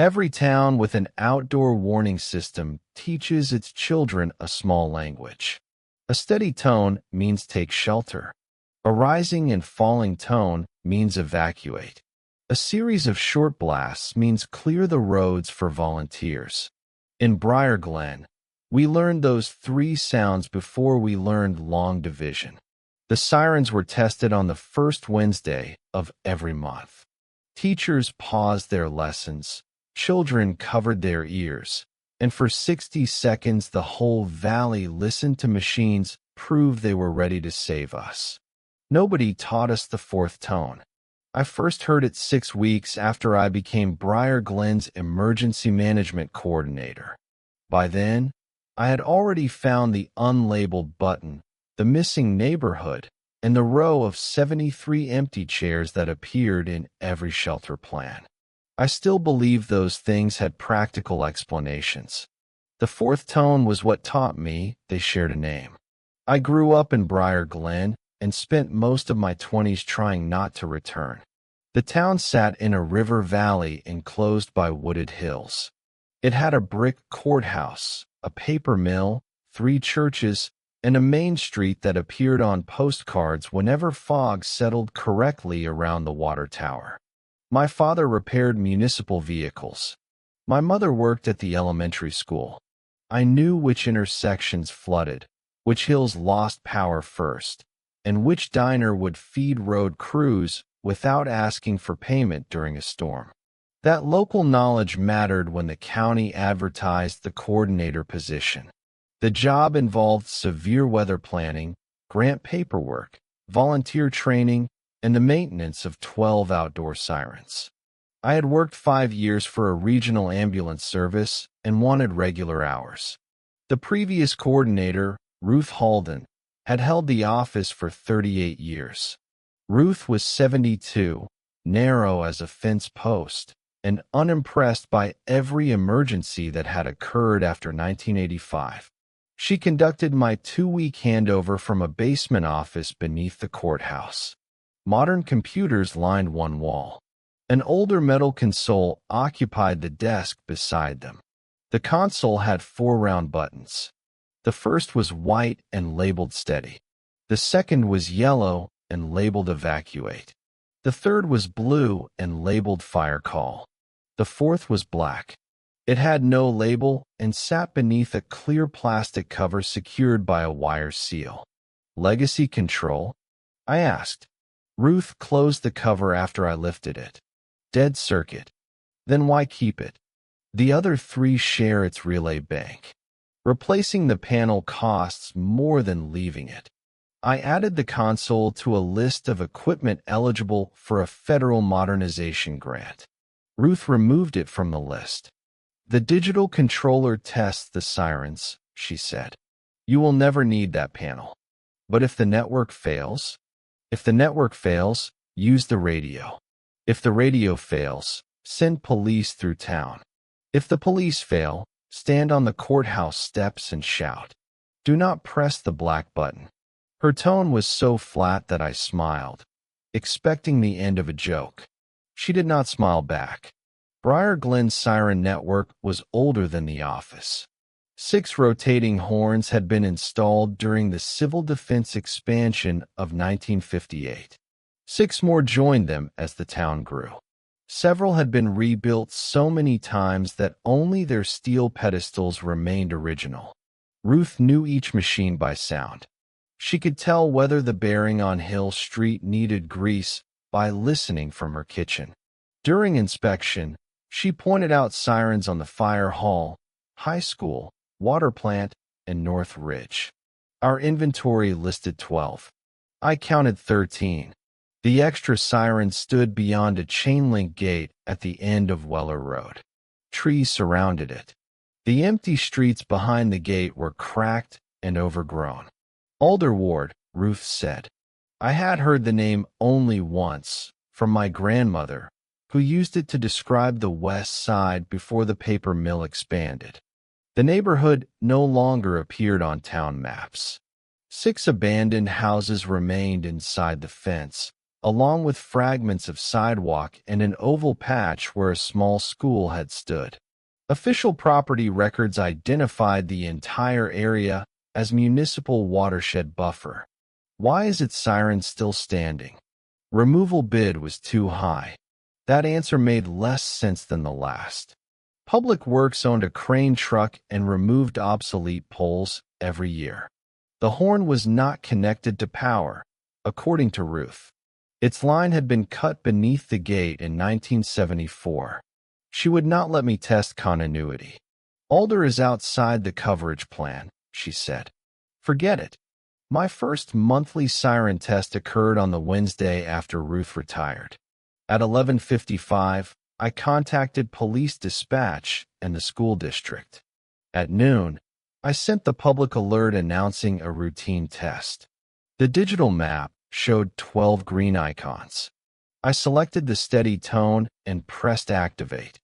Every town with an outdoor warning system teaches its children a small language. A steady tone means take shelter. A rising and falling tone means evacuate. A series of short blasts means clear the roads for volunteers. In Briar Glen, we learned those three sounds before we learned long division. The sirens were tested on the first Wednesday of every month. Teachers paused their lessons, children covered their ears, and for 60 seconds the whole valley listened to machines prove they were ready to save us. Nobody taught us the fourth tone. I first heard it 6 weeks after I became Briar Glen's emergency management coordinator. By then, I had already found the unlabeled button, the missing neighborhood, and the row of 73 empty chairs that appeared in every shelter plan. I still believe those things had practical explanations. The fourth tone was what taught me they shared a name. I grew up in Briar Glen and spent most of my 20s trying not to return. The town sat in a river valley enclosed by wooded hills. It had a brick courthouse, a paper mill, 3 churches, and a main street that appeared on postcards whenever fog settled correctly around the water tower. My father repaired municipal vehicles. My mother worked at the elementary school. I knew which intersections flooded, which hills lost power first, and which diner would feed road crews without asking for payment during a storm. That local knowledge mattered when the county advertised the coordinator position. The job involved severe weather planning, grant paperwork, volunteer training, and the maintenance of 12 outdoor sirens. I had worked 5 years for a regional ambulance service and wanted regular hours. The previous coordinator, Ruth Halden, had held the office for 38 years. Ruth was 72, narrow as a fence post, and unimpressed by every emergency that had occurred after 1985. She conducted my 2-week handover from a basement office beneath the courthouse. Modern computers lined one wall. An older metal console occupied the desk beside them. The console had 4 round buttons. The first was white and labeled steady. The second was yellow and labeled evacuate. The third was blue and labeled fire call. The fourth was black. It had no label and sat beneath a clear plastic cover secured by a wire seal. Legacy control? I asked. Ruth closed the cover after I lifted it. Dead circuit. Then why keep it? The other 3 share its relay bank. Replacing the panel costs more than leaving it. I added the console to a list of equipment eligible for a federal modernization grant. Ruth removed it from the list. The digital controller tests the sirens, she said. You will never need that panel. But if the network fails? If the network fails, use the radio. If the radio fails, send police through town. If the police fail, stand on the courthouse steps and shout. Do not press the black button. Her tone was so flat that I smiled, expecting the end of a joke. She did not smile back. Briar Glen's siren network was older than the office. 6 rotating horns had been installed during the civil defense expansion of 1958. 6 more joined them as the town grew. Several had been rebuilt so many times that only their steel pedestals remained original. Ruth knew each machine by sound. She could tell whether the bearing on Hill Street needed grease by listening from her kitchen. During inspection, she pointed out sirens on the fire hall, high school, water plant, and North Ridge. Our inventory listed 12. I counted 13. The extra siren stood beyond a chain-link gate at the end of Weller Road. Trees surrounded it. The empty streets behind the gate were cracked and overgrown. Alder Ward, Ruth said. I had heard the name only once, from my grandmother, who used it to describe the west side before the paper mill expanded. The neighborhood no longer appeared on town maps. 6 abandoned houses remained inside the fence, along with fragments of sidewalk and an oval patch where a small school had stood. Official property records identified the entire area as municipal watershed buffer. Why is its siren still standing? Removal bid was too high. That answer made less sense than the last. Public Works owned a crane truck and removed obsolete poles every year. The horn was not connected to power, according to Ruth. Its line had been cut beneath the gate in 1974. She would not let me test continuity. Alder is outside the coverage plan, she said. Forget it. My first monthly siren test occurred on the Wednesday after Ruth retired. At 11:55, I contacted police dispatch and the school district. At noon, I sent the public alert announcing a routine test. The digital map showed 12 green icons. I selected the steady tone and pressed activate.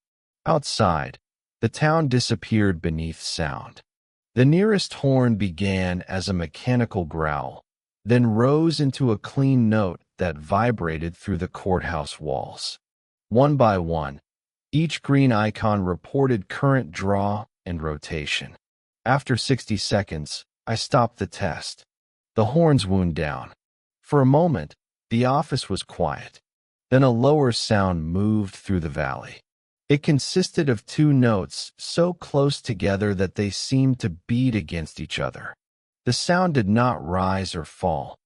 Outside, the town disappeared beneath sound. The nearest horn began as a mechanical growl, then rose into a clean note that vibrated through the courthouse walls. One by one, each green icon reported current draw and rotation. After 60 seconds, I stopped the test. The horns wound down. For a moment, the office was quiet. Then a lower sound moved through the valley. It consisted of two notes so close together that they seemed to beat against each other. The sound did not rise or fall.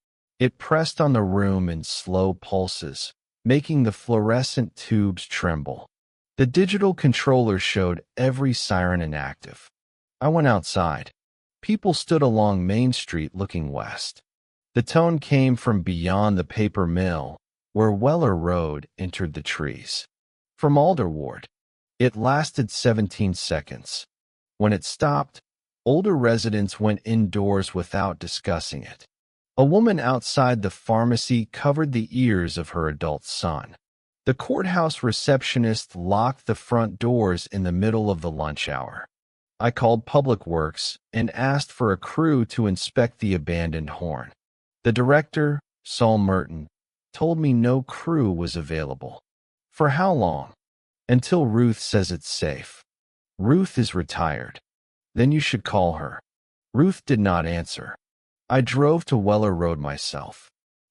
It pressed on the room in slow pulses, making the fluorescent tubes tremble. The digital controller showed every siren inactive. I went outside. People stood along Main Street looking west. The tone came from beyond the paper mill, where Weller Road entered the trees. From Alderward. It lasted 17 seconds. When it stopped, older residents went indoors without discussing it. A woman outside the pharmacy covered the ears of her adult son. The courthouse receptionist locked the front doors in the middle of the lunch hour. I called Public Works and asked for a crew to inspect the abandoned horn. The director, Saul Merton, told me no crew was available. For how long? Until Ruth says it's safe. Ruth is retired. Then you should call her. Ruth did not answer. I drove to Weller Road myself.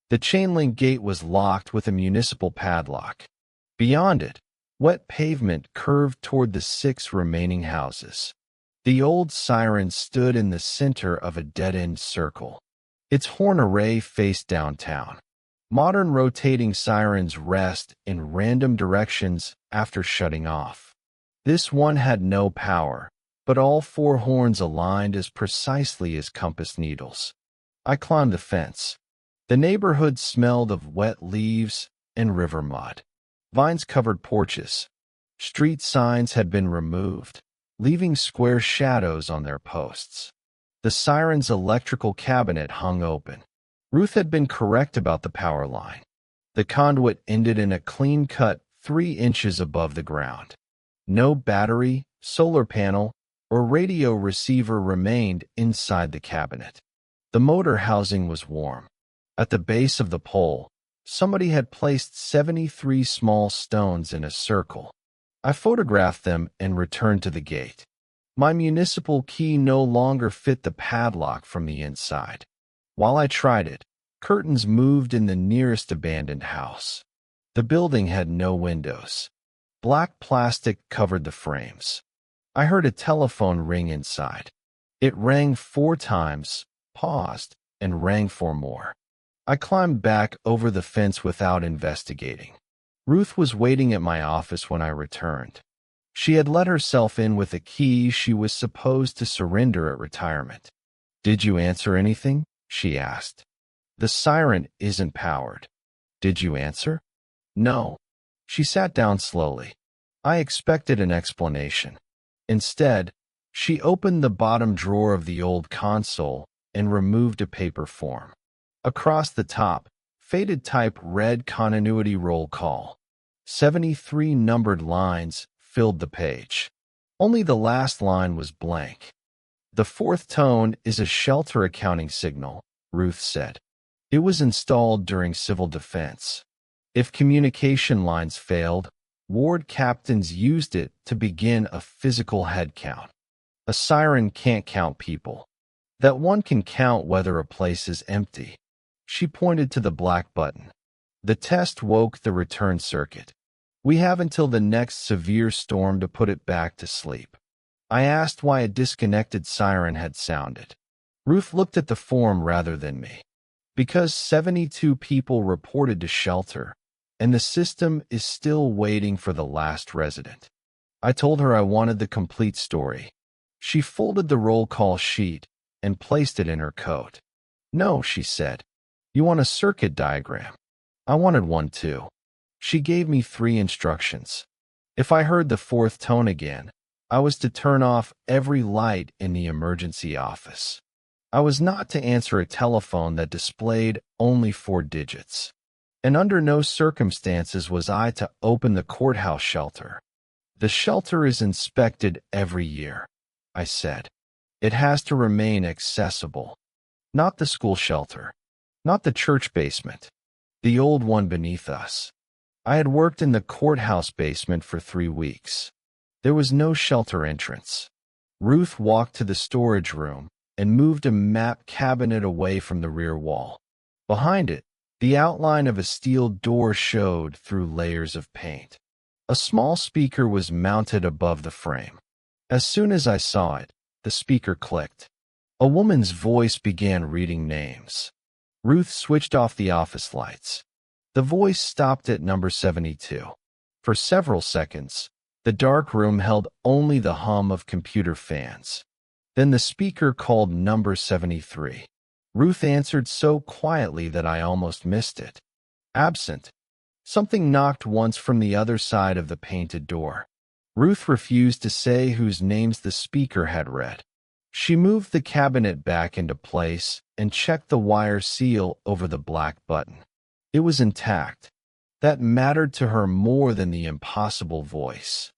The chain-link gate was locked with a municipal padlock. Beyond it, wet pavement curved toward the 6 remaining houses. The old siren stood in the center of a dead-end circle. Its horn array faced downtown. Modern rotating sirens rest in random directions after shutting off. This one had no power, but all 4 horns aligned as precisely as compass needles. I climbed the fence. The neighborhood smelled of wet leaves and river mud. Vines covered porches. Street signs had been removed, leaving square shadows on their posts. The siren's electrical cabinet hung open. Ruth had been correct about the power line. The conduit ended in a clean cut 3 inches above the ground. No battery, solar panel, or radio receiver remained inside the cabinet. The motor housing was warm. At the base of the pole, somebody had placed 73 small stones in a circle. I photographed them and returned to the gate. My municipal key no longer fit the padlock from the inside. While I tried it, curtains moved in the nearest abandoned house. The building had no windows. Black plastic covered the frames. I heard a telephone ring inside. It rang 4 times, paused, and rang 4 more. I climbed back over the fence without investigating. Ruth was waiting at my office when I returned. She had let herself in with a key she was supposed to surrender at retirement. "Did you answer anything?" she asked. "The siren isn't powered." "Did you answer?" "No." She sat down slowly. I expected an explanation. Instead, she opened the bottom drawer of the old console and removed a paper form. Across the top, faded type read continuity roll call. 73 numbered lines filled the page. Only the last line was blank. "The 4th tone is a shelter accounting signal," Ruth said. "It was installed during civil defense. If communication lines failed, ward captains used it to begin a physical head count. A siren can't count people. That one can count whether a place is empty. She pointed to the black button. The test woke the return circuit. We have until the next severe storm to put it back to sleep. I asked why a disconnected siren had sounded. Ruth looked at the form rather than me. Because 72 people reported to shelter, and the system is still waiting for the last resident. I told her I wanted the complete story. She folded the roll call sheet and placed it in her coat. No, she said. You want a circuit diagram? I wanted one too. She gave me 3 instructions. If I heard the 4th tone again, I was to turn off every light in the emergency office. I was not to answer a telephone that displayed only 4 digits. And under no circumstances was I to open the courthouse shelter. The shelter is inspected every year, I said. It has to remain accessible. Not the school shelter. Not the church basement. The old one beneath us. I had worked in the courthouse basement for 3 weeks. There was no shelter entrance. Ruth walked to the storage room and moved a map cabinet away from the rear wall. Behind it, the outline of a steel door showed through layers of paint. A small speaker was mounted above the frame. As soon as I saw it, the speaker clicked. A woman's voice began reading names. Ruth switched off the office lights. The voice stopped at number 72. For several seconds, the dark room held only the hum of computer fans. Then the speaker called number 73. Ruth answered so quietly that I almost missed it. Absent. Something knocked once from the other side of the painted door. Ruth refused to say whose names the speaker had read. She moved the cabinet back into place and checked the wire seal over the black button. It was intact. That mattered to her more than the impossible voice.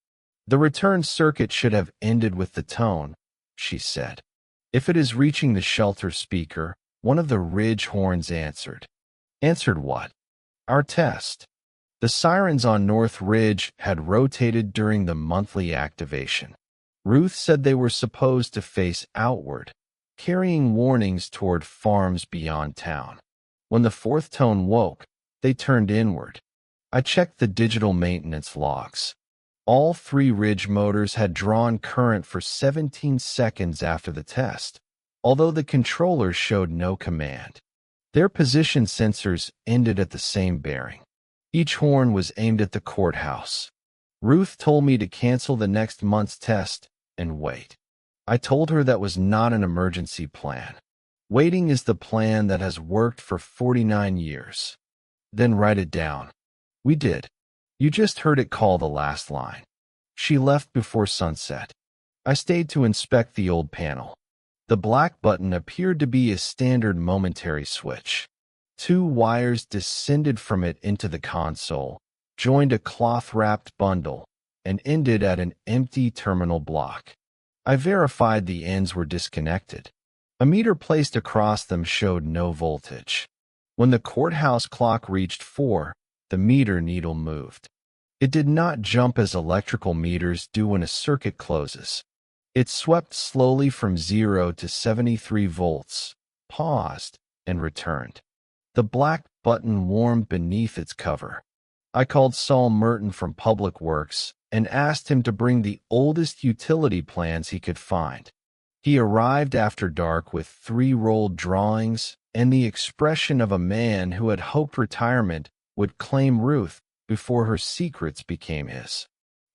The return circuit should have ended with the tone, she said. If it is reaching the shelter speaker, one of the ridge horns answered. Answered what? Our test. The sirens on North Ridge had rotated during the monthly activation. Ruth said they were supposed to face outward, carrying warnings toward farms beyond town. When the 4th tone woke, they turned inward. I checked the digital maintenance logs. All 3 ridge motors had drawn current for 17 seconds after the test, although the controllers showed no command. Their position sensors ended at the same bearing. Each horn was aimed at the courthouse. Ruth told me to cancel the next month's test and wait. I told her that was not an emergency plan. Waiting is the plan that has worked for 49 years. Then write it down. We did. You just heard it call the last line. She left before sunset. I stayed to inspect the old panel. The black button appeared to be a standard momentary switch. 2 wires descended from it into the console, joined a cloth-wrapped bundle, and ended at an empty terminal block. I verified the ends were disconnected. A meter placed across them showed no voltage. When the courthouse clock reached 4, the meter needle moved. It did not jump as electrical meters do when a circuit closes. It swept slowly from 0 to 73 volts, paused, and returned. The black button warmed beneath its cover. I called Saul Merton from Public Works and asked him to bring the oldest utility plans he could find. He arrived after dark with 3 rolled drawings and the expression of a man who had hoped retirement would claim Ruth before her secrets became his.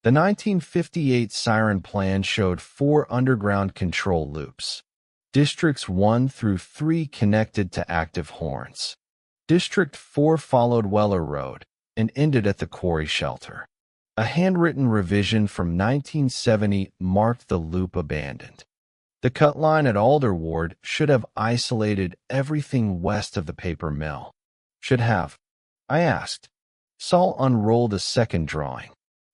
The 1958 Siren plan showed 4 underground control loops. Districts 1 through 3 connected to active horns. District 4 followed Weller Road and ended at the quarry shelter. A handwritten revision from 1970 marked the loop abandoned. The cut line at Alder Ward should have isolated everything west of the paper mill. Should have, I asked. Saul unrolled a second drawing.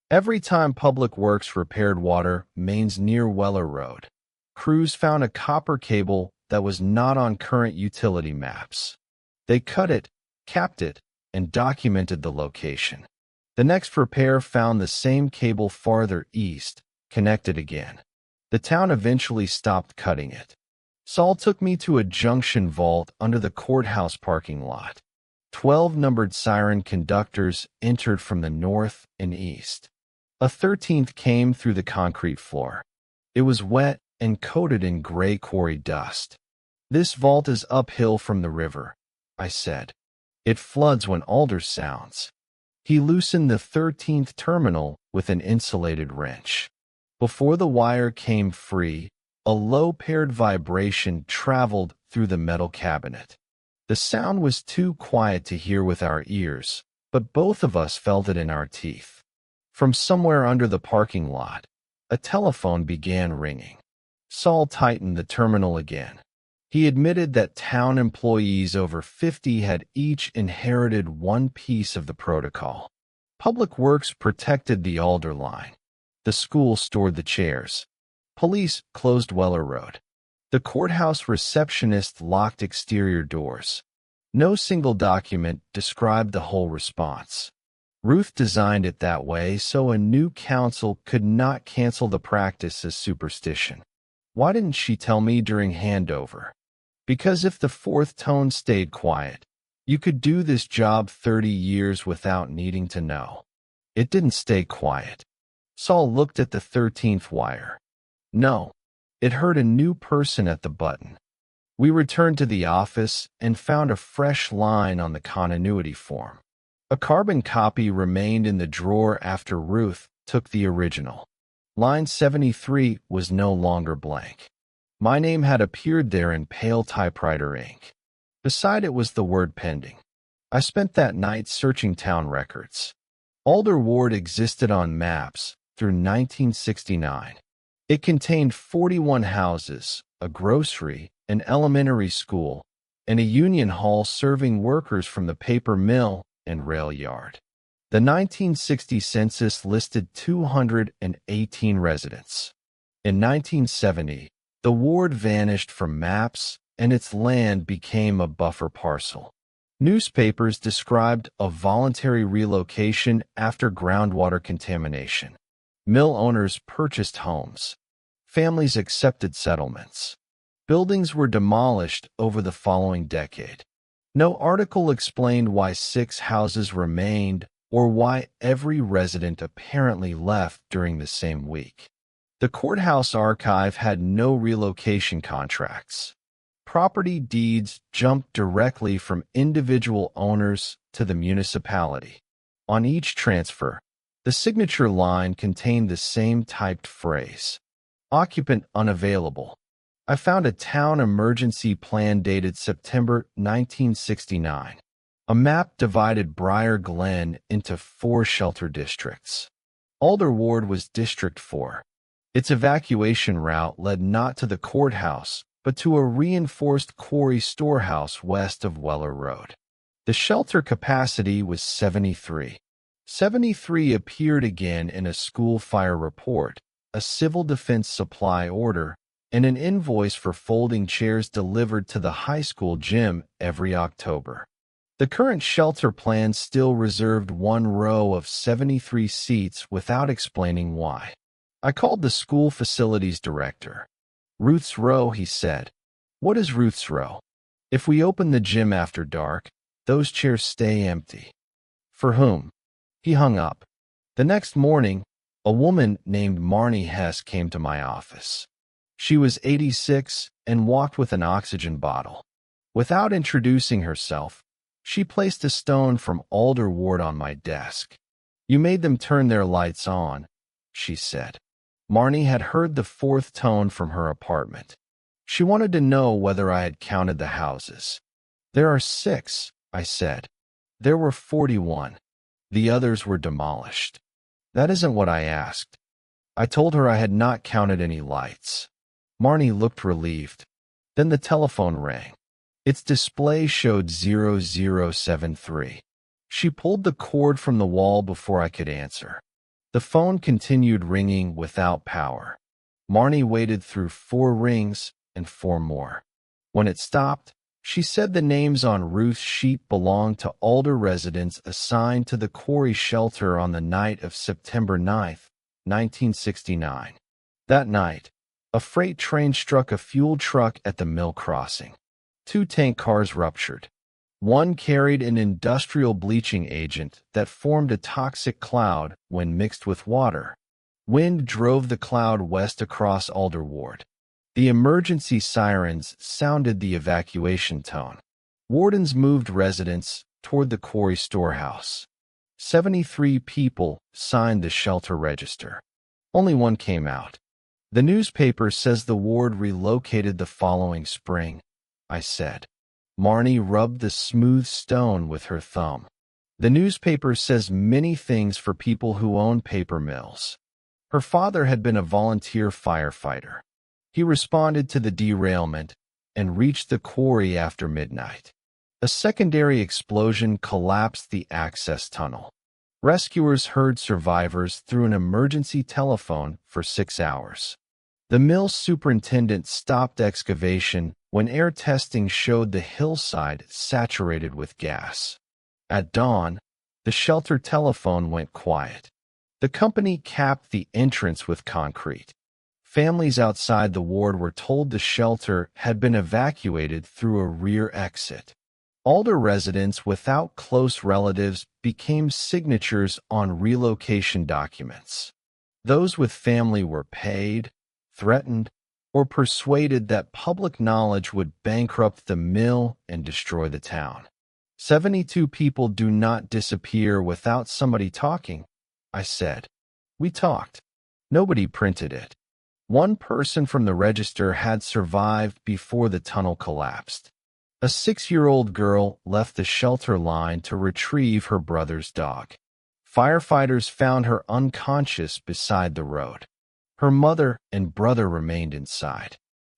Every time Public Works repaired water mains near Weller Road, crews found a copper cable that was not on current utility maps. They cut it, capped it, and documented the location. The next repair found the same cable farther east, connected again. The town eventually stopped cutting it. Saul took me to a junction vault under the courthouse parking lot. 12 numbered Siren conductors entered from the north and east. A 13th came through the concrete floor. It was wet and coated in gray quarry dust. "This vault is uphill from the river," I said. "It floods when Alder sounds." He loosened the 13th terminal with an insulated wrench. Before the wire came free, a low-paired vibration traveled through the metal cabinet. The sound was too quiet to hear with our ears, but both of us felt it in our teeth. From somewhere under the parking lot, a telephone began ringing. Saul tightened the terminal again. He admitted that town employees over 50 had each inherited one piece of the protocol. Public Works protected the Alder line. The school stored the chairs. Police closed Weller Road. The courthouse receptionist locked exterior doors. No single document described the whole response. Ruth designed it that way so a new council could not cancel the practice as superstition. Why didn't she tell me during handover? Because if the fourth tone stayed quiet, you could do this job 30 years without needing to know. It didn't stay quiet. Saul looked at the 13th wire. No, it heard a new person at the button. We returned to the office and found a fresh line on the continuity form. A carbon copy remained in the drawer after Ruth took the original. Line 73 was no longer blank. My name had appeared there in pale typewriter ink. Beside it was the word pending. I spent that night searching town records. Alder Ward existed on maps through 1969. It contained 41 houses, a grocery, an elementary school, and a union hall serving workers from the paper mill and rail yard. The 1960 census listed 218 residents. In 1970, the ward vanished from maps and its land became a buffer parcel. Newspapers described a voluntary relocation after groundwater contamination. Mill owners purchased homes. Families accepted settlements. Buildings were demolished over the following decade. No article explained why 6 houses remained or why every resident apparently left during the same week. The courthouse archive had no relocation contracts. Property deeds jumped directly from individual owners to the municipality. On each transfer, the signature line contained the same typed phrase, "Occupant unavailable." I found a town emergency plan dated September 1969. A map divided Briar Glen into 4 shelter districts. Alder Ward was District 4. Its evacuation route led not to the courthouse, but to a reinforced quarry storehouse west of Weller Road. The shelter capacity was 73. 73 appeared again in a school fire report, a civil defense supply order, and an invoice for folding chairs delivered to the high school gym every October. The current shelter plan still reserved 1 row of 73 seats without explaining why. I called the school facilities director. "Ruth's row," he said. "What is Ruth's row? If we open the gym after dark, those chairs stay empty." "For whom?" He hung up. The next morning, a woman named Marnie Hess came to my office. She was 86 and walked with an oxygen bottle. Without introducing herself, she placed a stone from Alder Ward on my desk. "You made them turn their lights on," she said. Marnie had heard the 4th tone from her apartment. She wanted to know whether I had counted the houses. "There are 6, I said. "There were 41. The others were demolished." "That isn't what I asked." I told her I had not counted any lights. Marnie looked relieved. Then the telephone rang. Its display showed 0073. She pulled the cord from the wall before I could answer. The phone continued ringing without power. Marnie waited through 4 rings and 4 more. When it stopped, She said the names on Ruth's sheet belonged to Alder residents assigned to the quarry shelter on the night of September 9th, 1969. That night, a freight train struck a fuel truck at the mill crossing. 2 tank cars ruptured. One carried an industrial bleaching agent that formed a toxic cloud when mixed with water. Wind drove the cloud west across Alder Ward. The emergency sirens sounded the evacuation tone. Wardens moved residents toward the quarry storehouse. 73 people signed the shelter register. Only one came out. The newspaper says the ward relocated the following spring, I said. Marnie rubbed the smooth stone with her thumb. The newspaper says many things for people who own paper mills. Her father had been a volunteer firefighter. He responded to the derailment and reached the quarry after midnight. A secondary explosion collapsed the access tunnel. Rescuers heard survivors through an emergency telephone for 6 hours. The mill superintendent stopped excavation when air testing showed the hillside saturated with gas. At dawn, the shelter telephone went quiet. The company capped the entrance with concrete. Families outside the ward were told the shelter had been evacuated through a rear exit. Alder residents without close relatives became signatures on relocation documents. Those with family were paid, threatened, or persuaded that public knowledge would bankrupt the mill and destroy the town. 72 people do not disappear without somebody talking, I said. We talked. Nobody printed it. One person from the register had survived before the tunnel collapsed. A 6-year-old girl left the shelter line to retrieve her brother's dog. Firefighters found her unconscious beside the road. Her mother and brother remained inside.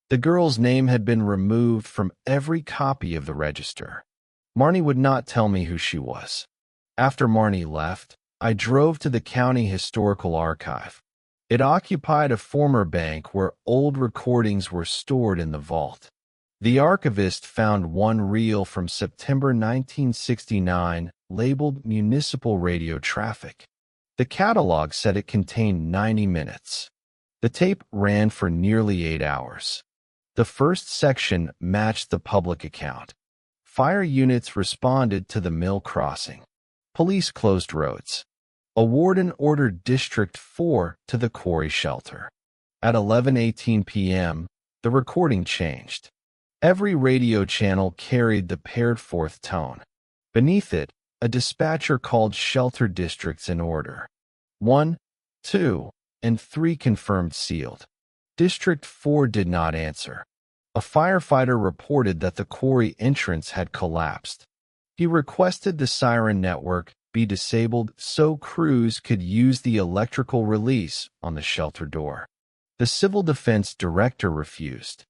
The girl's name had been removed from every copy of the register. Marnie would not tell me who she was. After Marnie left, I drove to the County Historical Archive. It occupied a former bank where old recordings were stored in the vault. The archivist found one reel from September 1969 labeled Municipal Radio Traffic. The catalog said it contained 90 minutes. The tape ran for nearly 8 hours. The first section matched the public account. Fire units responded to the mill crossing. Police closed roads. A warden ordered District 4 to the quarry shelter. At 11:18 p.m., the recording changed. Every radio channel carried the paired fourth tone. Beneath it, a dispatcher called shelter districts in order. 1, 2, and 3 confirmed sealed. District 4 did not answer. A firefighter reported that the quarry entrance had collapsed. He requested the Siren network be disabled so crews could use the electrical release on the shelter door. The civil defense director refused.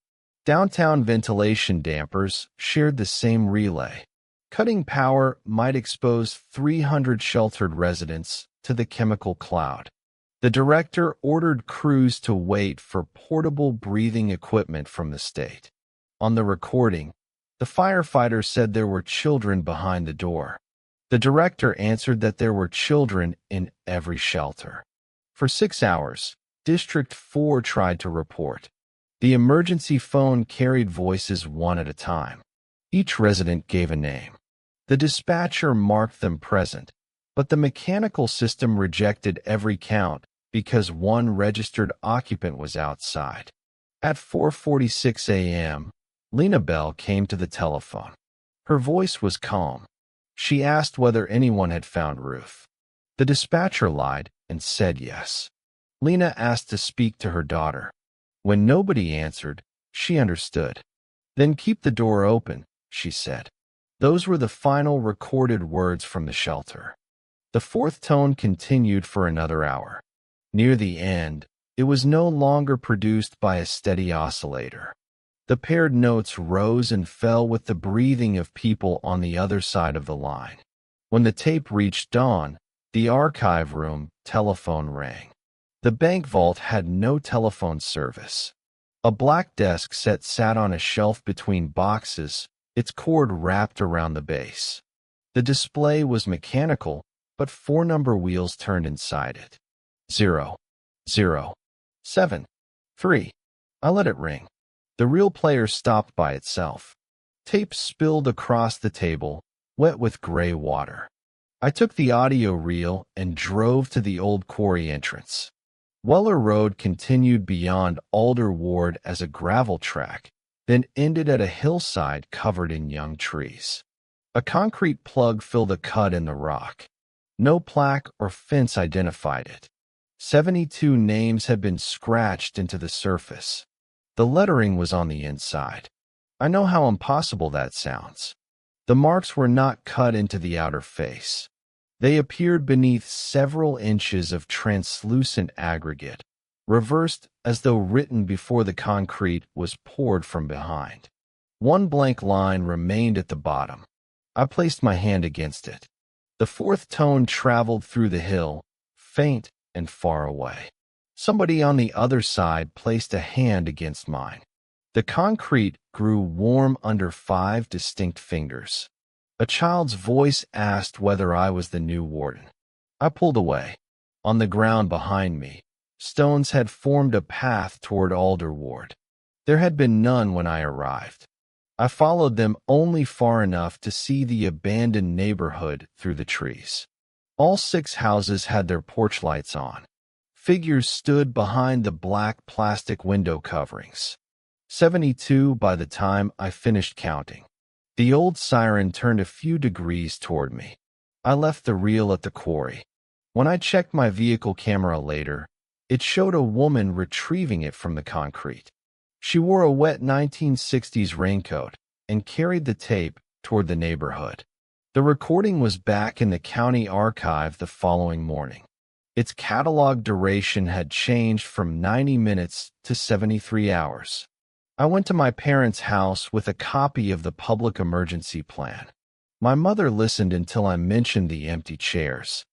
Downtown ventilation dampers shared the same relay. Cutting power might expose 300 sheltered residents to the chemical cloud. The director ordered crews to wait for portable breathing equipment from the state. On the recording, the firefighter said there were children behind the door. The director answered that there were children in every shelter. For 6 hours, District 4 tried to report. The emergency phone carried voices one at a time. Each resident gave a name. The dispatcher marked them present, but the mechanical system rejected every count because one registered occupant was outside. At 4:46 a.m., Lena Bell came to the telephone. Her voice was calm. She asked whether anyone had found Ruth. The dispatcher lied and said yes. Lena asked to speak to her daughter. When nobody answered, she understood. Then keep the door open, she said. Those were the final recorded words from the shelter. The fourth tone continued for another hour. Near the end, it was no longer produced by a steady oscillator. The paired notes rose and fell with the breathing of people on the other side of the line. When the tape reached dawn, the archive room telephone rang. The bank vault had no telephone service. A black desk set sat on a shelf between boxes, its cord wrapped around the base. The display was mechanical, but 4-number wheels turned inside it. 0, 0, 7, 3. I let it ring. The real player stopped by itself. Tape spilled across the table, wet with gray water. I took the audio reel and drove to the old quarry entrance. Weller Road continued beyond Alder Ward as a gravel track, then ended at a hillside covered in young trees. A concrete plug filled a cut in the rock. No plaque or fence identified it. 72 names had been scratched into the surface. The lettering was on the inside. I know how impossible that sounds. The marks were not cut into the outer face. They appeared beneath several inches of translucent aggregate, reversed as though written before the concrete was poured from behind. One blank line remained at the bottom. I placed my hand against it. The fourth tone traveled through the hill, faint and far away. Somebody on the other side placed a hand against mine. The concrete grew warm under 5 distinct fingers. A child's voice asked whether I was the new warden. I pulled away. On the ground behind me, stones had formed a path toward Alder Ward. There had been none when I arrived. I followed them only far enough to see the abandoned neighborhood through the trees. All 6 houses had their porch lights on. Figures stood behind the black plastic window coverings. 72 by the time I finished counting. The old Siren turned a few degrees toward me. I left the reel at the quarry. When I checked my vehicle camera later, it showed a woman retrieving it from the concrete. She wore a wet 1960s raincoat and carried the tape toward the neighborhood. The recording was back in the county archive the following morning. Its catalog duration had changed from 90 minutes to 73 hours. I went to my parents' house with a copy of the public emergency plan. My mother listened until I mentioned the empty chairs.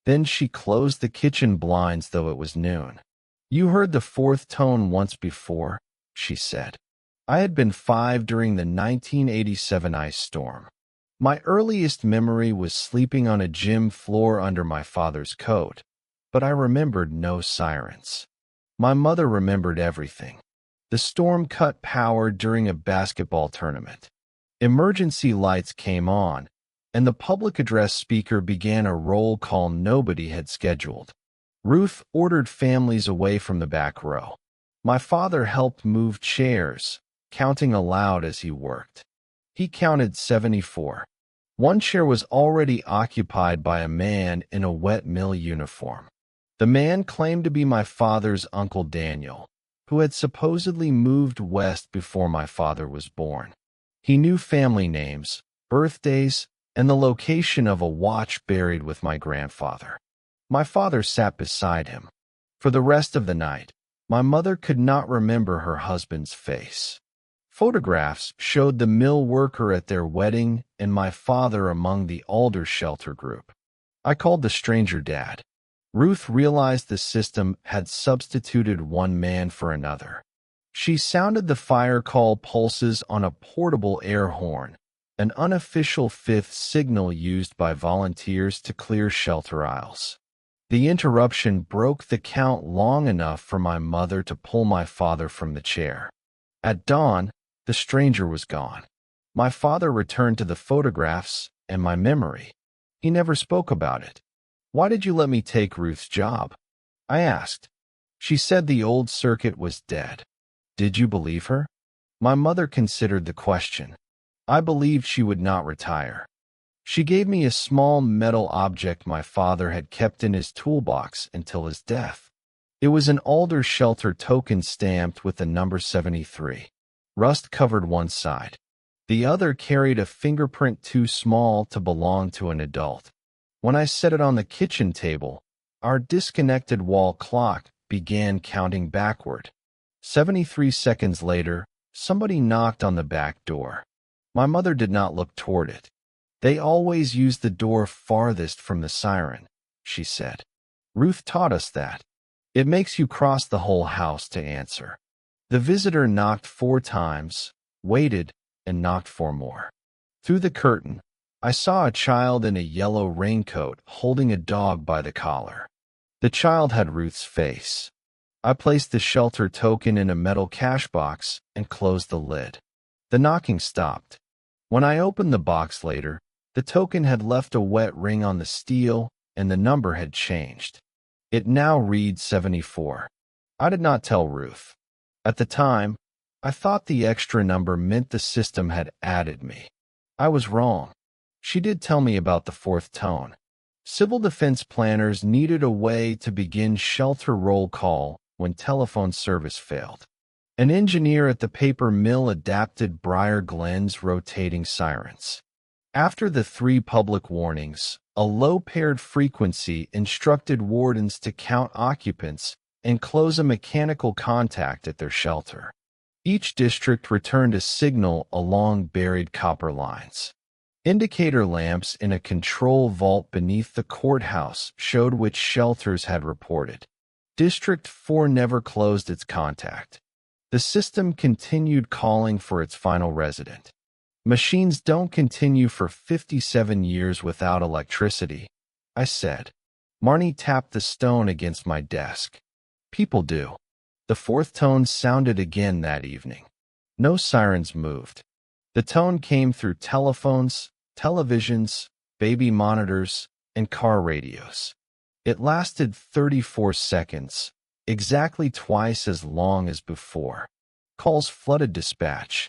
Then she closed the kitchen blinds, though it was noon. "You heard the fourth tone once before," she said. I had been 5 during the 1987 ice storm. My earliest memory was sleeping on a gym floor under my father's coat, but I remembered no sirens. My mother remembered everything. The storm cut power during a basketball tournament. Emergency lights came on, and the public address speaker began a roll call nobody had scheduled. Ruth ordered families away from the back row. My father helped move chairs, counting aloud as he worked. He counted 74. One chair was already occupied by a man in a wet mill uniform. The man claimed to be my father's Uncle Daniel, who had supposedly moved west before my father was born. He knew family names, birthdays, and the location of a watch buried with my grandfather. My father sat beside him. For the rest of the night, my mother could not remember her husband's face. Photographs showed the mill worker at their wedding and my father among the alder shelter group. I called the stranger Dad. Ruth realized the system had substituted one man for another. She sounded the fire call pulses on a portable air horn, an unofficial fifth signal used by volunteers to clear shelter aisles. The interruption broke the count long enough for my mother to pull my father from the chair. At dawn, the stranger was gone. My father returned to the photographs and my memory. He never spoke about it. "Why did you let me take Ruth's job?" I asked. She said the old circuit was dead. Did you believe her? My mother considered the question. I believed she would not retire. She gave me a small metal object my father had kept in his toolbox until his death. It was an alder shelter token stamped with the number 73. Rust covered one side. The other carried a fingerprint too small to belong to an adult. When I set it on the kitchen table, our disconnected wall clock began counting backward. 73 seconds later, somebody knocked on the back door. My mother did not look toward it. "They always use the door farthest from the siren," she said. "Ruth taught us that. It makes you cross the whole house to answer." The visitor knocked 4 times, waited, and knocked 4 more. Through the curtain, I saw a child in a yellow raincoat holding a dog by the collar. The child had Ruth's face. I placed the shelter token in a metal cash box and closed the lid. The knocking stopped. When I opened the box later, the token had left a wet ring on the steel and the number had changed. It now reads 74. I did not tell Ruth. At the time, I thought the extra number meant the system had added me. I was wrong. She did tell me about the fourth tone. Civil defense planners needed a way to begin shelter roll call when telephone service failed. An engineer at the paper mill adapted Briar Glen's rotating sirens. After the 3 public warnings, a low-paired frequency instructed wardens to count occupants and close a mechanical contact at their shelter. Each district returned a signal along buried copper lines. Indicator lamps in a control vault beneath the courthouse showed which shelters had reported. District 4 never closed its contact. The system continued calling for its final resident. Machines don't continue for 57 years without electricity, I said. Marnie tapped the stone against my desk. People do. The fourth tone sounded again that evening. No sirens moved. The tone came through telephones, televisions, baby monitors, and car radios. It lasted 34 seconds, exactly twice as long as before. Calls flooded dispatch.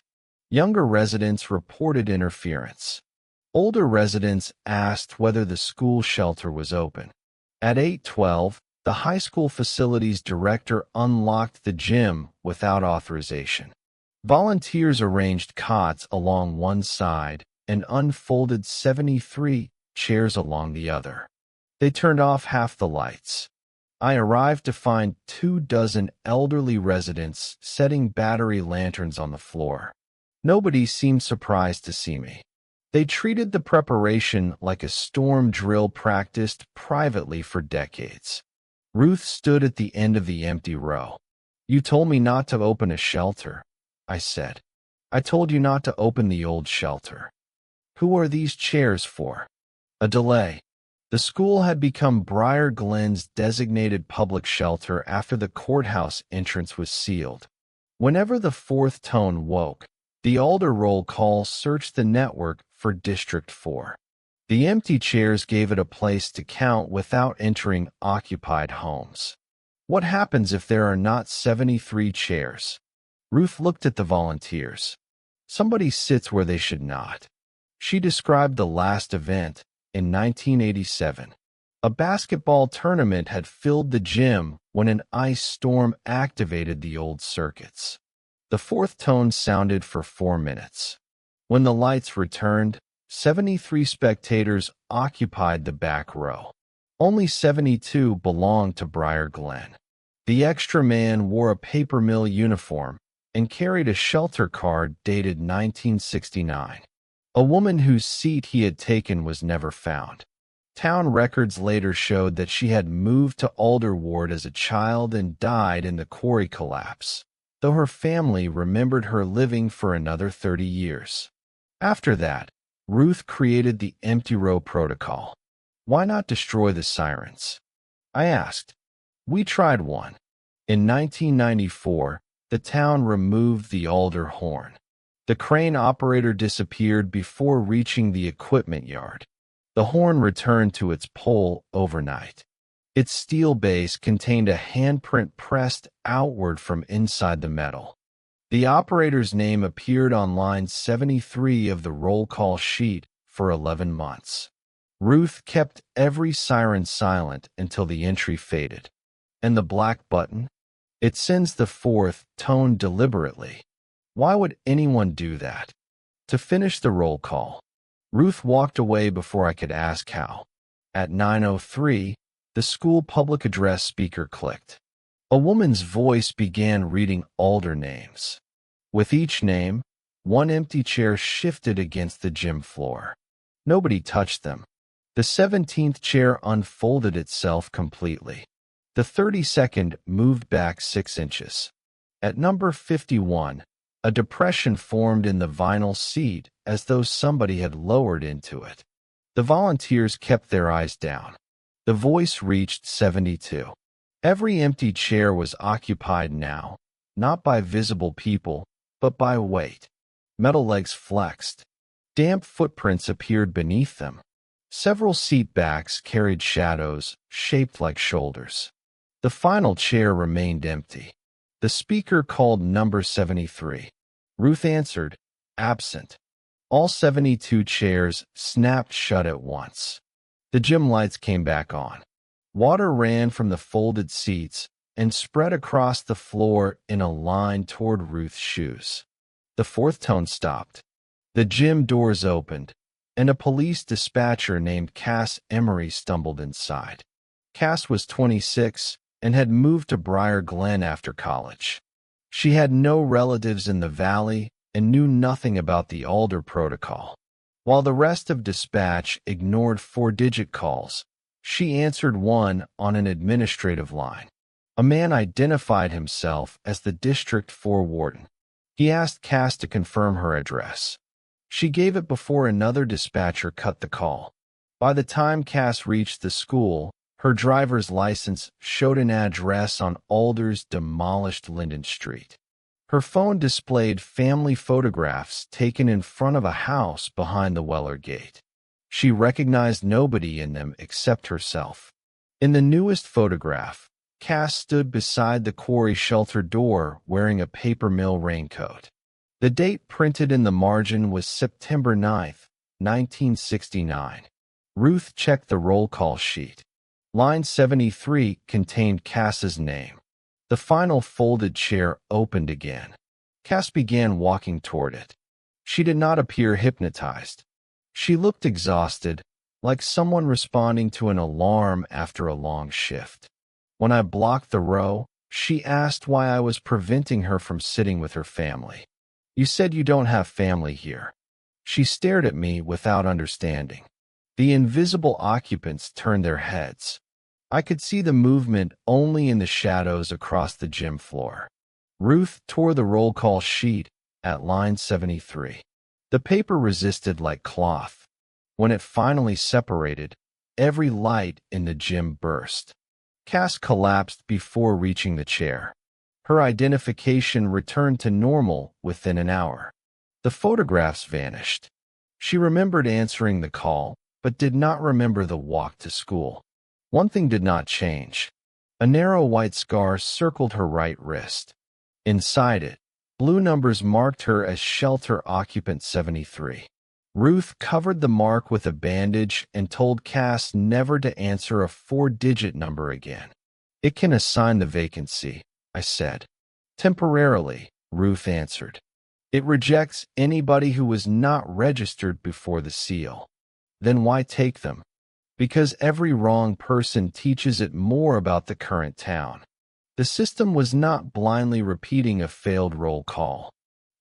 Younger residents reported interference. Older residents asked whether the school shelter was open. At 8:12, the high school facilities director unlocked the gym without authorization. Volunteers arranged cots along one side and unfolded 73 chairs along the other. They turned off half the lights. I arrived to find 24 elderly residents setting battery lanterns on the floor. Nobody seemed surprised to see me. They treated the preparation like a storm drill practiced privately for decades. Ruth stood at the end of the empty row. "You told me not to open a shelter," I said. "I told you not to open the old shelter." "Who are these chairs for?" A delay. The school had become Briar Glen's designated public shelter after the courthouse entrance was sealed. Whenever the fourth tone woke, the alder roll call searched the network for District 4. The empty chairs gave it a place to count without entering occupied homes. What happens if there are not 73 chairs? Ruth looked at the volunteers. Somebody sits where they should not. She described the last event in 1987. A basketball tournament had filled the gym when an ice storm activated the old circuits. The fourth tone sounded for 4 minutes. When the lights returned, 73 spectators occupied the back row. Only 72 belonged to Briar Glen. The extra man wore a paper mill uniform and carried a shelter card dated 1969. A woman whose seat he had taken was never found. Town records later showed that she had moved to Alder Ward as a child and died in the quarry collapse, though her family remembered her living for another 30 years. After that, Ruth created the empty row protocol. Why not destroy the sirens? I asked. We tried one. In 1994, the town removed the alder horn. The crane operator disappeared before reaching the equipment yard. The horn returned to its pole overnight. Its steel base contained a handprint pressed outward from inside the metal. The operator's name appeared on line 73 of the roll call sheet for 11 months. Ruth kept every siren silent until the entry faded. And the black button? It sends the fourth tone deliberately. Why would anyone do that? To finish the roll call, Ruth walked away before I could ask how. At 9:03, the school public address speaker clicked. A woman's voice began reading alder names. With each name, one empty chair shifted against the gym floor. Nobody touched them. The 17th chair unfolded itself completely. The 32nd moved back 6 inches. At number 51, A depression formed in the vinyl seat as though somebody had lowered into it. The volunteers kept their eyes down. The voice reached 72. Every empty chair was occupied now, not by visible people, but by weight. Metal legs flexed. Damp footprints appeared beneath them. Several seat backs carried shadows, shaped like shoulders. The final chair remained empty. The speaker called number 73. Ruth answered, absent. All 72 chairs snapped shut at once. The gym lights came back on. Water ran from the folded seats and spread across the floor in a line toward Ruth's shoes. The fourth tone stopped. The gym doors opened, and a police dispatcher named Cass Emery stumbled inside. Cass was 26 and had moved to Briar Glen after college. She had no relatives in the valley and knew nothing about the Alder protocol. While the rest of dispatch ignored 4-digit calls, she answered one on an administrative line. A man identified himself as the District 4 warden. He asked Cass to confirm her address. She gave it before another dispatcher cut the call. By the time Cass reached the school, her driver's license showed an address on Alder's demolished Linden Street. Her phone displayed family photographs taken in front of a house behind the Weller Gate. She recognized nobody in them except herself. In the newest photograph, Cass stood beside the quarry shelter door wearing a paper mill raincoat. The date printed in the margin was September 9, 1969. Ruth checked the roll call sheet. Line 73 contained Cass's name. The final folded chair opened again. Cass began walking toward it. She did not appear hypnotized. She looked exhausted, like someone responding to an alarm after a long shift. When I blocked the row, she asked why I was preventing her from sitting with her family. You said you don't have family here. She stared at me without understanding. The invisible occupants turned their heads. I could see the movement only in the shadows across the gym floor. Ruth tore the roll call sheet at line 73. The paper resisted like cloth. When it finally separated, every light in the gym burst. Cass collapsed before reaching the chair. Her identification returned to normal within an hour. The photographs vanished. She remembered answering the call, but did not remember the walk to school. One thing did not change. A narrow white scar circled her right wrist. Inside it, blue numbers marked her as shelter occupant 73. Ruth covered the mark with a bandage and told Cass never to answer a 4-digit number again. It can assign the vacancy, I said. Temporarily, Ruth answered. It rejects anybody who was not registered before the seal. Then why take them? Because every wrong person teaches it more about the current town. The system was not blindly repeating a failed roll call.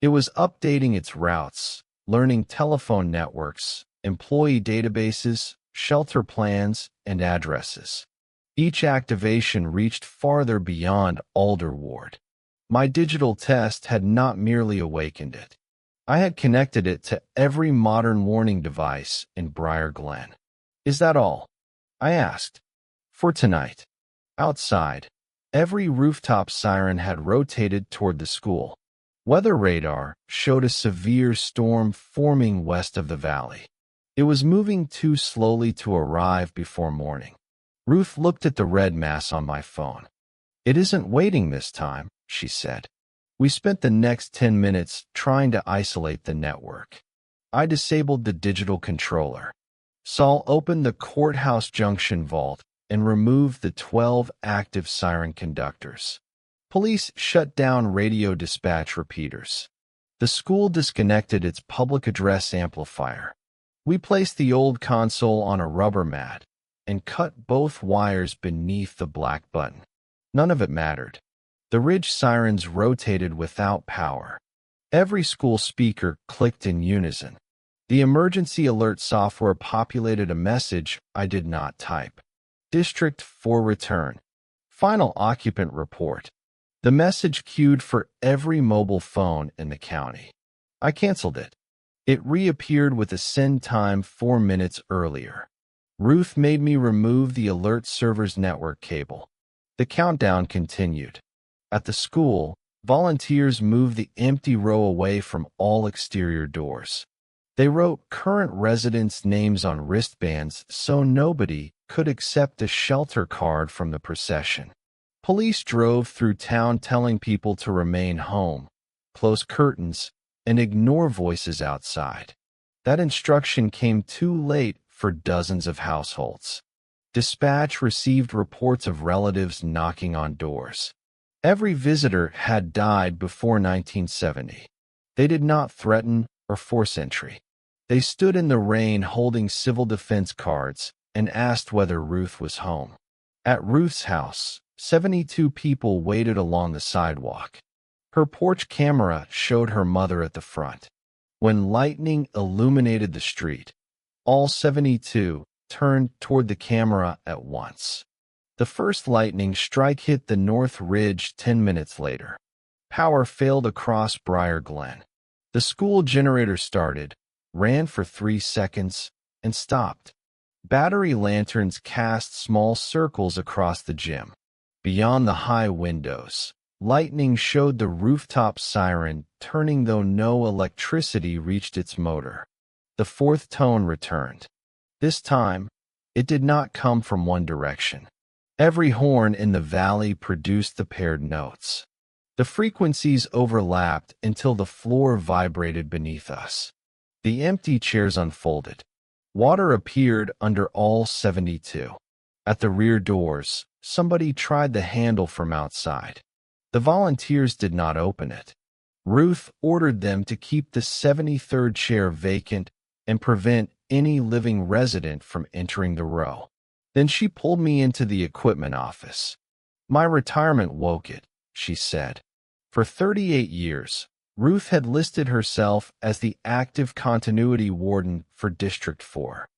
It was updating its routes, learning telephone networks, employee databases, shelter plans, and addresses. Each activation reached farther beyond Alder Ward. My digital test had not merely awakened it. I had connected it to every modern warning device in Briar Glen. Is that all? I asked. For tonight. Outside, every rooftop siren had rotated toward the school. Weather radar showed a severe storm forming west of the valley. It was moving too slowly to arrive before morning. Ruth looked at the red mass on my phone. It isn't waiting this time, she said. We spent the next 10 minutes trying to isolate the network. I disabled the digital controller. Saul opened the courthouse junction vault and removed the 12 active siren conductors. Police shut down radio dispatch repeaters. The school disconnected its public address amplifier. We placed the old console on a rubber mat and cut both wires beneath the black button. None of it mattered. The ridge sirens rotated without power. Every school speaker clicked in unison. The emergency alert software populated a message I did not type. District 4 return. Final occupant report. The message queued for every mobile phone in the county. I canceled it. It reappeared with a send time 4 minutes earlier. Ruth made me remove the alert server's network cable. The countdown continued. At the school, volunteers moved the empty row away from all exterior doors. They wrote current residents' names on wristbands so nobody could accept a shelter card from the procession. Police drove through town telling people to remain home, close curtains, and ignore voices outside. That instruction came too late for dozens of households. Dispatch received reports of relatives knocking on doors. Every visitor had died before 1970. They did not threaten or force entry. They stood in the rain holding civil defense cards and asked whether Ruth was home. At Ruth's house, 72 people waited along the sidewalk. Her porch camera showed her mother at the front. When lightning illuminated the street, all 72 turned toward the camera at once. The first lightning strike hit the North Ridge 10 minutes later. Power failed across Briar Glen. The school generator started, ran for 3 seconds, and stopped. Battery lanterns cast small circles across the gym. Beyond the high windows, lightning showed the rooftop siren turning though no electricity reached its motor. The fourth tone returned. This time, it did not come from one direction. Every horn in the valley produced the paired notes. The frequencies overlapped until the floor vibrated beneath us. The empty chairs unfolded. Water appeared under all 72. At the rear doors, somebody tried the handle from outside. The volunteers did not open it. Ruth ordered them to keep the 73rd chair vacant and prevent any living resident from entering the row. Then she pulled me into the equipment office. My retirement woke it, she said. For 38 years, Ruth had listed herself as the active continuity warden for District 4.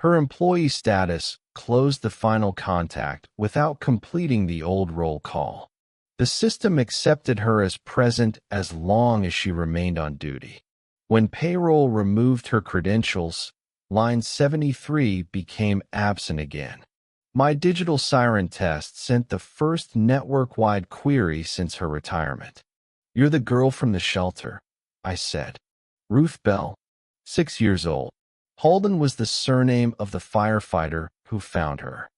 Her employee status closed the final contact without completing the old roll call. The system accepted her as present as long as she remained on duty. When payroll removed her credentials, line 73 became absent again. My digital siren test sent the first network-wide query since her retirement. "You're the girl from the shelter," I said. "Ruth Bell, 6 years old." Holden was the surname of the firefighter who found her.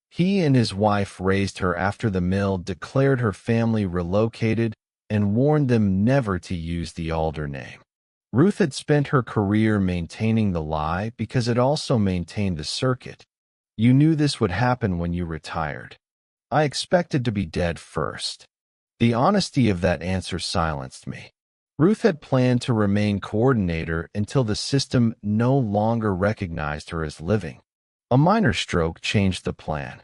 He and his wife raised her after the mill declared her family relocated and warned them never to use the Alder name. Ruth had spent her career maintaining the lie because it also maintained the circuit. "You knew this would happen when you retired." I expected to be dead first. The honesty of that answer silenced me. Ruth had planned to remain coordinator until the system no longer recognized her as living. A minor stroke changed the plan.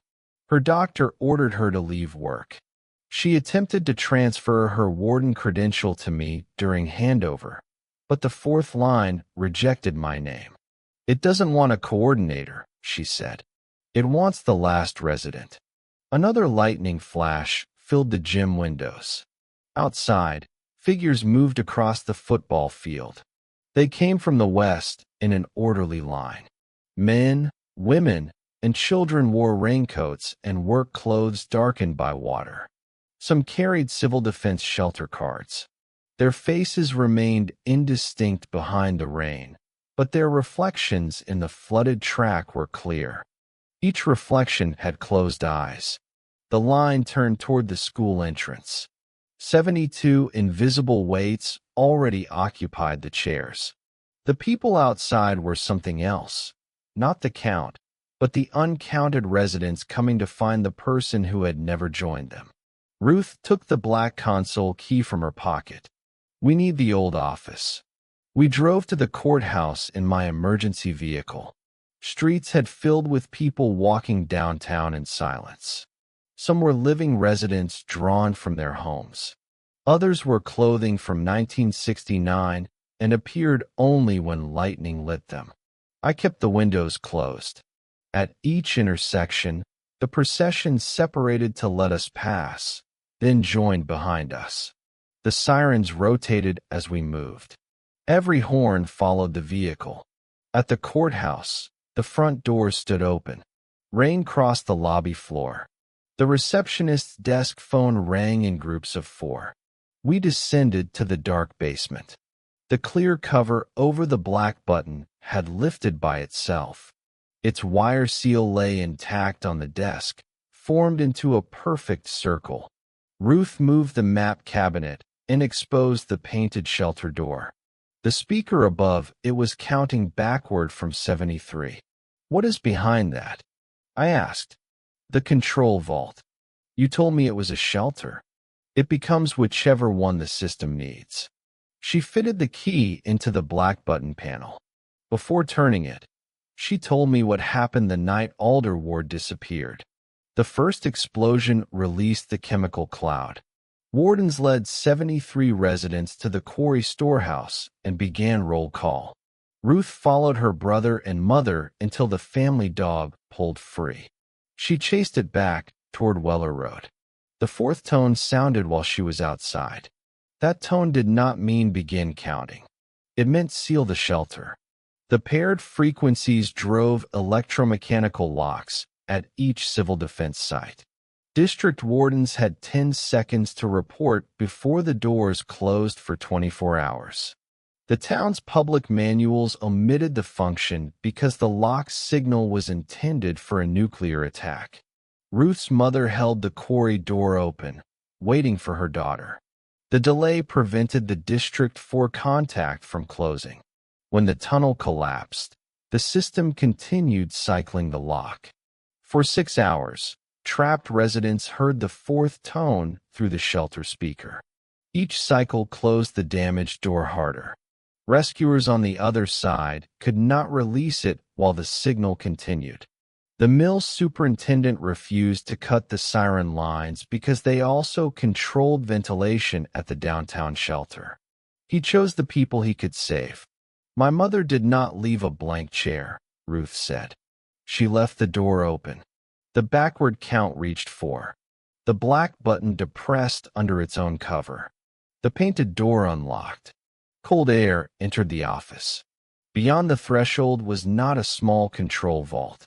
Her doctor ordered her to leave work. She attempted to transfer her warden credential to me during handover, but the fourth line rejected my name. "It doesn't want a coordinator," she said. "It wants the last resident." Another lightning flash filled the gym windows. Outside, figures moved across the football field. They came from the west in an orderly line. Men, women, and children wore raincoats and work clothes darkened by water. Some carried civil defense shelter cards. Their faces remained indistinct behind the rain, but their reflections in the flooded track were clear. Each reflection had closed eyes. The line turned toward the school entrance. 72 invisible weights already occupied the chairs. The people outside were something else, not the count, but the uncounted residents coming to find the person who had never joined them. Ruth took the black console key from her pocket. "We need the old office." We drove to the courthouse in my emergency vehicle. Streets had filled with people walking downtown in silence. Some were living residents drawn from their homes. Others were clothing from 1969 and appeared only when lightning lit them. I kept the windows closed. At each intersection, the procession separated to let us pass. then joined behind us. The sirens rotated as we moved. Every horn followed the vehicle. At the courthouse, the front doors stood open. Rain crossed the lobby floor. The receptionist's desk phone rang in groups of 4. We descended to the dark basement. The clear cover over the black button had lifted by itself. Its wire seal lay intact on the desk, formed into a perfect circle. Ruth moved the map cabinet and exposed the painted shelter door. The speaker above it was counting backward from 73. "What is behind that?" I asked. "The control vault. You told me it was a shelter. It becomes whichever one the system needs." She fitted the key into the black button panel. Before turning it, she told me what happened the night Alder Ward disappeared. The first explosion released the chemical cloud. Wardens led 73 residents to the quarry storehouse and began roll call. Ruth followed her brother and mother until the family dog pulled free. She chased it back toward Weller Road. The 4th tone sounded while she was outside. That tone did not mean begin counting. It meant seal the shelter. The paired frequencies drove electromechanical locks at each civil defense site. District wardens had 10 seconds to report before the doors closed for 24 hours. The town's public manuals omitted the function because the lock's signal was intended for a nuclear attack. Ruth's mother held the quarry door open, waiting for her daughter. The delay prevented the District 4 contact from closing. When the tunnel collapsed, the system continued cycling the lock. For 6 hours, trapped residents heard the 4th tone through the shelter speaker. Each cycle closed the damaged door harder. Rescuers on the other side could not release it while the signal continued. The mill superintendent refused to cut the siren lines because they also controlled ventilation at the downtown shelter. He chose the people he could save. "My mother did not leave a blank chair," Ruth said. "She left the door open." The backward count reached 4. The black button depressed under its own cover. The painted door unlocked. Cold air entered the office. Beyond the threshold was not a small control vault.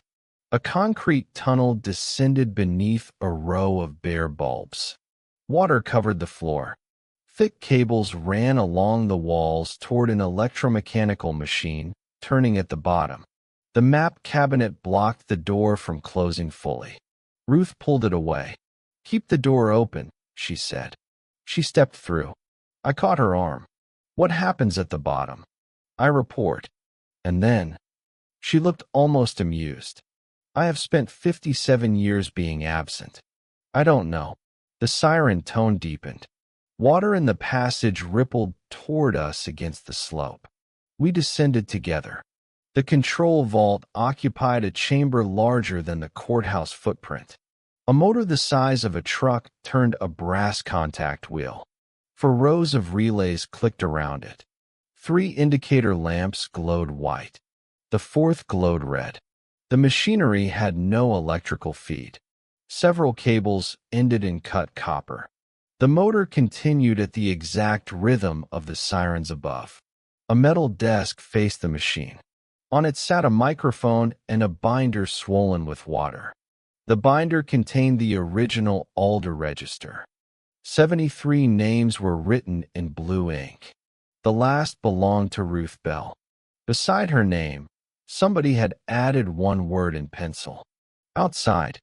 A concrete tunnel descended beneath a row of bare bulbs. Water covered the floor. Thick cables ran along the walls toward an electromechanical machine, turning at the bottom. The map cabinet blocked the door from closing fully. Ruth pulled it away. "Keep the door open," she said. She stepped through. I caught her arm. "What happens at the bottom?" "I report." And then, she looked almost amused. "I have spent 57 years being absent. I don't know." The siren tone deepened. Water in the passage rippled toward us against the slope. We descended together. The control vault occupied a chamber larger than the courthouse footprint. A motor the size of a truck turned a brass contact wheel. 4 rows of relays clicked around it. 3 indicator lamps glowed white. The 4th glowed red. The machinery had no electrical feed. Several cables ended in cut copper. The motor continued at the exact rhythm of the sirens above. A metal desk faced the machine. On it sat a microphone and a binder swollen with water. The binder contained the original Alder register. 73 names were written in blue ink. The last belonged to Ruth Bell. Beside her name, somebody had added 1 word in pencil. Outside,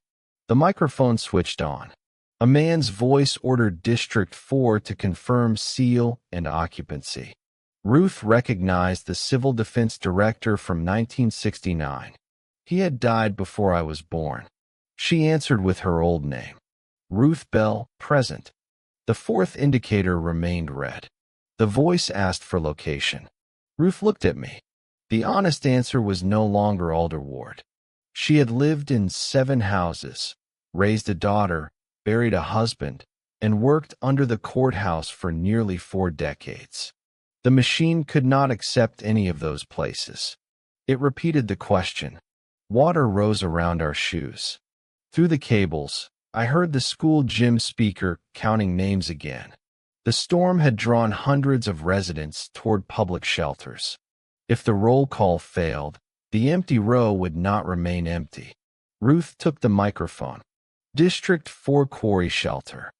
the microphone switched on. A man's voice ordered District 4 to confirm seal and occupancy. Ruth recognized the civil defense director from 1969. He had died before I was born. She answered with her old name. "Ruth Bell, present." The 4th indicator remained red. The voice asked for location. Ruth looked at me. The honest answer was no longer Alder Ward. She had lived in 7 houses, raised a daughter, buried a husband, and worked under the courthouse for nearly 4 decades. The machine could not accept any of those places. It repeated the question. Water rose around our shoes. Through the cables, I heard the school gym speaker counting names again. The storm had drawn hundreds of residents toward public shelters. If the roll call failed, the empty row would not remain empty. Ruth took the microphone. District 4 Quarry Shelter.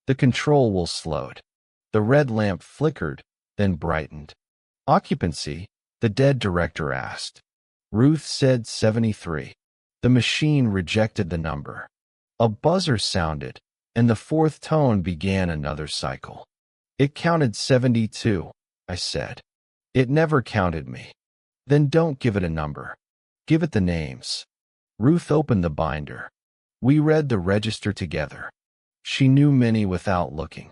The control wheel slowed. The red lamp flickered, then brightened. Occupancy? The dead director asked. Ruth said 73. The machine rejected the number. A buzzer sounded, and the fourth tone began another cycle. It counted 72, I said. It never counted me. Then don't give it a number. Give it the names. Ruth opened the binder. We read the register together. She knew many without looking.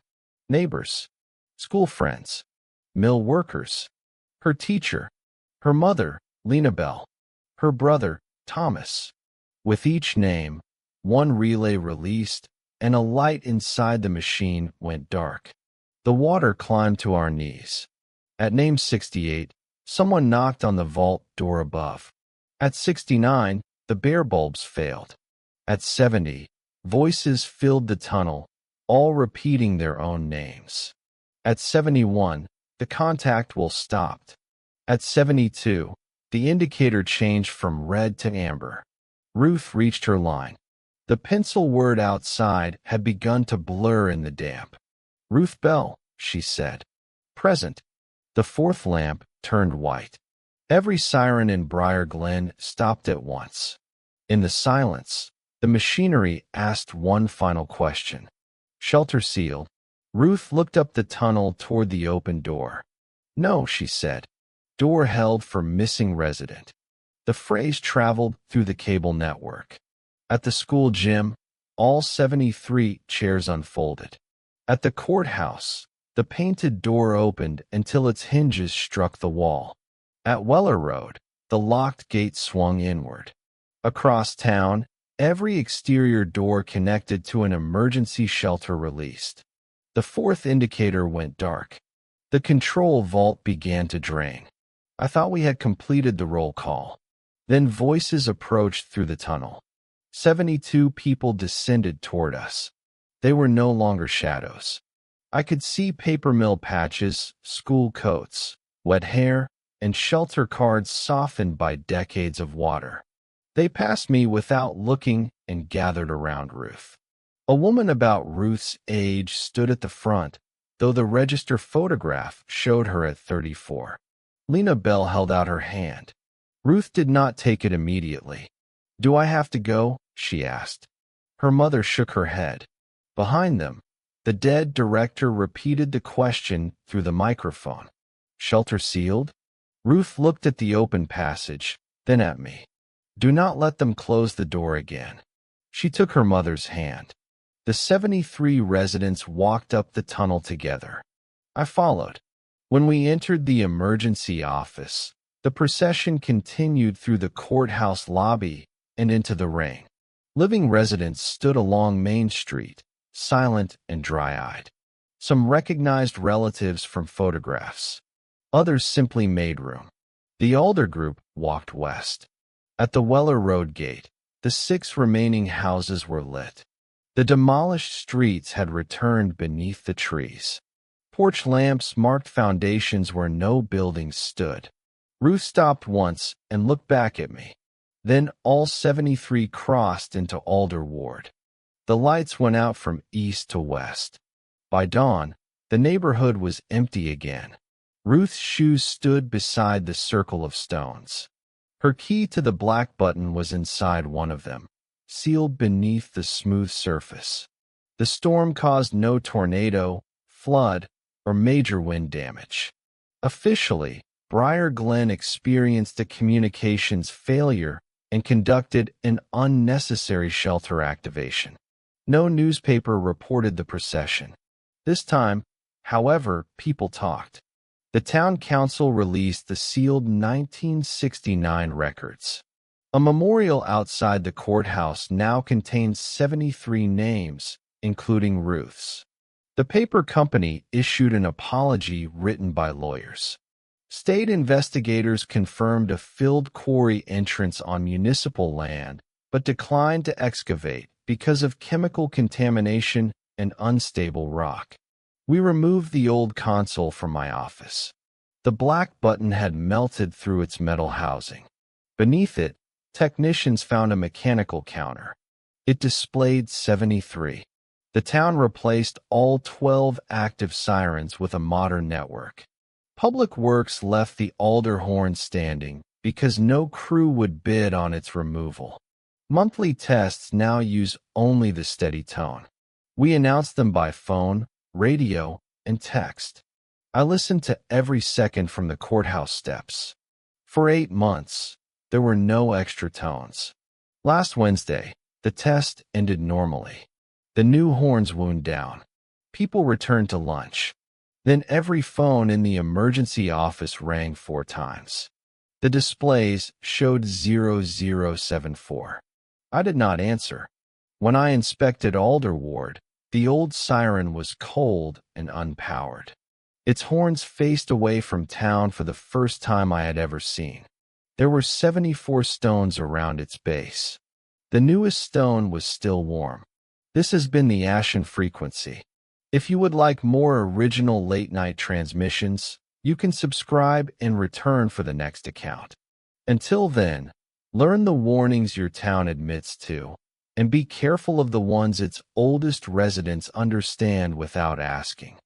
Neighbors, school friends, mill workers, her teacher, her mother, Lena Bell, her brother, Thomas. With each name, one relay released, and a light inside the machine went dark. The water climbed to our knees. At name 68, someone knocked on the vault door above. At 69, the bare bulbs failed. At 70, voices filled the tunnel, all repeating their own names. At 71, the contact wheel stopped. At 72, the indicator changed from red to amber. Ruth reached her line. The pencil word outside had begun to blur in the damp. Ruth Bell, she said. Present. The fourth lamp turned white. Every siren in Briar Glen stopped at once. In the silence, the machinery asked one final question. Shelter sealed. Ruth looked up the tunnel toward the open door. No, she said. Door held for missing resident. The phrase traveled through the cable network. At the school gym, all 73 chairs unfolded. At the courthouse, the painted door opened until its hinges struck the wall. At Weller Road, the locked gate swung inward. Across town, every exterior door connected to an emergency shelter released. The fourth indicator went dark. The control vault began to drain. I thought we had completed the roll call. Then voices approached through the tunnel. 72 people descended toward us. They were no longer shadows. I could see paper mill patches, school coats, wet hair, and shelter cards softened by decades of water. They passed me without looking and gathered around Ruth. A woman about Ruth's age stood at the front, though the register photograph showed her at 34. Lena Bell held out her hand. Ruth did not take it immediately. Do I have to go? She asked. Her mother shook her head. Behind them, the dead director repeated the question through the microphone. Shelter sealed? Ruth looked at the open passage, then at me. Do not let them close the door again. She took her mother's hand. The 73 residents walked up the tunnel together. I followed. When we entered the emergency office, the procession continued through the courthouse lobby and into the ring. Living residents stood along Main Street, silent and dry-eyed. Some recognized relatives from photographs. Others simply made room. The older group walked west. At the Weller Road gate, the 6 remaining houses were lit. The demolished streets had returned beneath the trees. Porch lamps marked foundations where no buildings stood. Ruth stopped once and looked back at me. Then all 73 crossed into Alder Ward. The lights went out from east to west. By dawn, the neighborhood was empty again. Ruth's shoes stood beside the circle of stones. Her key to the black button was inside one of them, sealed beneath the smooth surface. The storm caused no tornado, flood, or major wind damage. Officially, Briar Glen experienced a communications failure and conducted an unnecessary shelter activation. No newspaper reported the procession. This time, however, people talked. The town council released the sealed 1969 records. A memorial outside the courthouse now contains 73 names, including Ruth's. The paper company issued an apology written by lawyers. State investigators confirmed a filled quarry entrance on municipal land, but declined to excavate because of chemical contamination and unstable rock. We removed the old console from my office. The black button had melted through its metal housing. Beneath it, technicians found a mechanical counter. It displayed 73. The town replaced all 12 active sirens with a modern network. Public Works left the alder horn standing because no crew would bid on its removal. Monthly tests now use only the steady tone. We announce them by phone, radio, and text. I listened to every second from the courthouse steps. For 8 months, there were no extra tones. Last Wednesday, the test ended normally. The new horns wound down. People returned to lunch. Then every phone in the emergency office rang 4 times. The displays showed 0074. I did not answer. When I inspected Alder Ward, the old siren was cold and unpowered. Its horns faced away from town for the first time I had ever seen. There were 74 stones around its base. The newest stone was still warm. This has been the Ashen Frequency. If you would like more original late-night transmissions, you can subscribe and return for the next account. Until then, learn the warnings your town admits to, and be careful of the ones its oldest residents understand without asking.